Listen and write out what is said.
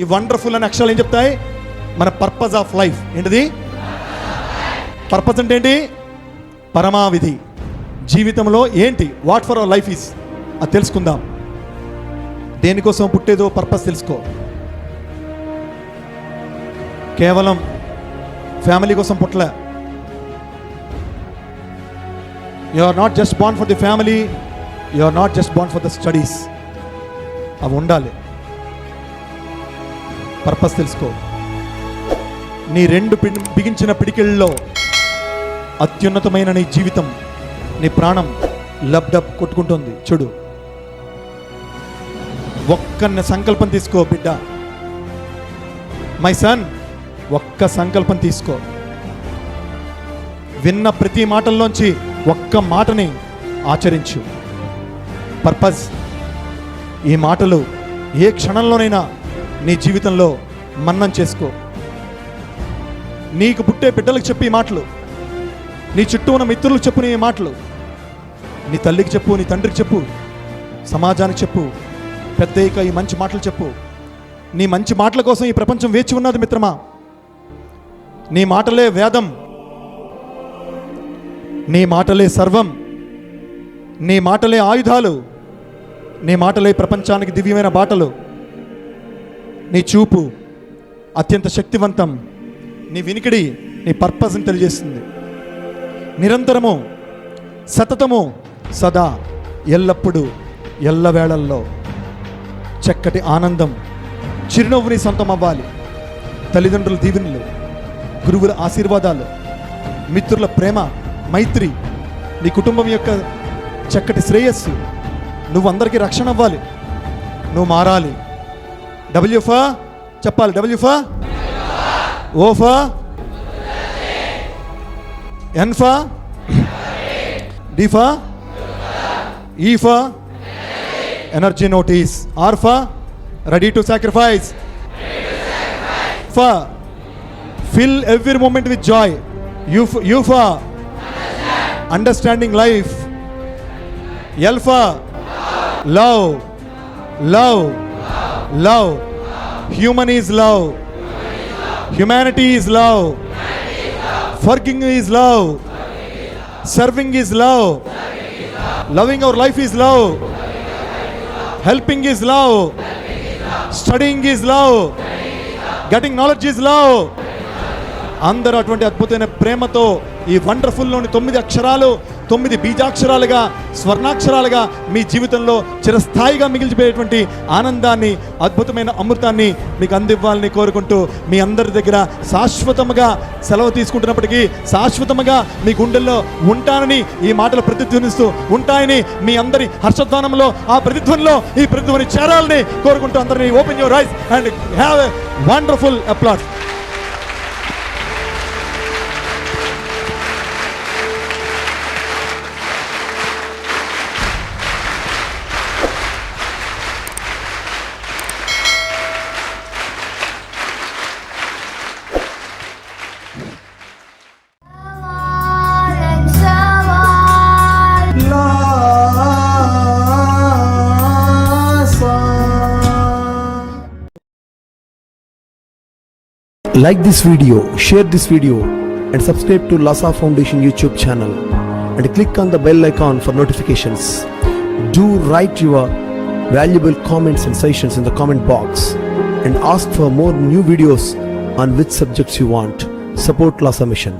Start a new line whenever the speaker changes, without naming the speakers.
ఈ వండర్ఫుల్ అనే అక్షరాలు ఏం చెప్తాయి? మన పర్పస్ ఆఫ్ లైఫ్. ఏంటిది? పర్పస్ అంటే ఏంటి? పరమావిధి. జీవితంలో ఏంటి? What for our life is, అది తెలుసుకుందాం. దేనికోసం పుట్టేదో పర్పస్ తెలుసుకో. కేవలం ఫ్యామిలీ కోసం పుట్టలే. You are not just born for the family, you are not just born for the studies. అవి ఉండాలి. పర్పస్ తెలుసుకో. నీ రెండు బిగించిన పిడికిళ్ళలో అత్యున్నతమైన నీ జీవితం, నీ ప్రాణం లబ్డబ్ కొట్టుకుంటుంది. చూడు, ఒక్క సంకల్పం తీసుకో బిడ్డ. మై సన్, ఒక్క సంకల్పం తీసుకో. విన్న ప్రతి మాటల్లోంచి ఒక్క మాటని ఆచరించు. పర్పస్. ఈ మాటలు ఏ క్షణంలోనైనా నీ జీవితంలో మన్నం చేసుకో. నీకు పుట్టే బిడ్డలకు చెప్పి ఈ మాటలు, నీ చుట్టూ ఉన్న మిత్రులకు చెప్పు నీ మాటలు, నీ తల్లికి చెప్పు, నీ తండ్రికి చెప్పు, సమాజానికి చెప్పు. పెద్దయ్యక ఈ మంచి మాటలు చెప్పు. నీ మంచి మాటల కోసం ఈ ప్రపంచం వేచి ఉన్నది మిత్రమా. నీ మాటలే వేదం, నీ మాటలే సర్వం, నీ మాటలే ఆయుధాలు, నీ మాటలే ప్రపంచానికి దివ్యమైన బాటలు. నీ చూపు అత్యంత శక్తివంతం. నీ వినికిడి నీ పర్పస్ని తెలియజేస్తుంది. నిరంతరము, సతతము, సదా, ఎల్లప్పుడూ, ఎల్లవేళల్లో చక్కటి ఆనందం, చిరునవ్వుని సొంతం అవ్వాలి. తల్లిదండ్రుల దీవెనలు, గురువుల ఆశీర్వాదాలు, మిత్రుల ప్రేమ, మైత్రి, నీ కుటుంబం యొక్క చక్కటి శ్రేయస్సు, నువ్వు అందరికీ రక్షణ అవ్వాలి. నువ్వు మారాలి. డబ్ల్యూఫా చెప్పాలి. డబ్ల్యూఫా, ఓఫా, ఎన్ఫా, డిఫా, ఈఫా, ఎనర్జీ నోటీస్. ఆర్ఫా, రెడీ టు సాక్రిఫైస్. ఫా, fill every moment with joy. Eupha, understanding life. Alpha, love, love, love. Human is love. Humanity is love. Forgiving is love. Serving is love. Loving our life is love. Helping is love. Studying is love. Getting knowledge is love. అందరూ అటువంటి అద్భుతమైన ప్రేమతో ఈ వండర్ఫుల్లోని 9 అక్షరాలు 9 బీజాక్షరాలుగా, స్వర్ణాక్షరాలుగా మీ జీవితంలో చిరస్థాయిగా మిగిలిపోయేటువంటి ఆనందాన్ని, అద్భుతమైన అమృతాన్ని మీకు అందివ్వాలని కోరుకుంటూ మీ అందరి దగ్గర శాశ్వతంగా సెలవు తీసుకుంటున్నప్పటికీ శాశ్వతంగా మీ గుండెల్లో ఉంటానని ఈ మాటలు ప్రతిధ్వనిస్తూ ఉంటాయని మీ అందరి హర్షధ్వానంలో ఆ ప్రతిధ్వనిలో ఈ ప్రతిధ్వని చేరాలని కోరుకుంటూ అందరినీ open your eyes and have a wonderful applause.
Like this video, share this video and subscribe to Lhasa Foundation YouTube channel and click on the bell icon for notifications. Do write your valuable comments and suggestions in the comment box and ask for more new videos on which subjects you want. Support Lhasa Mission.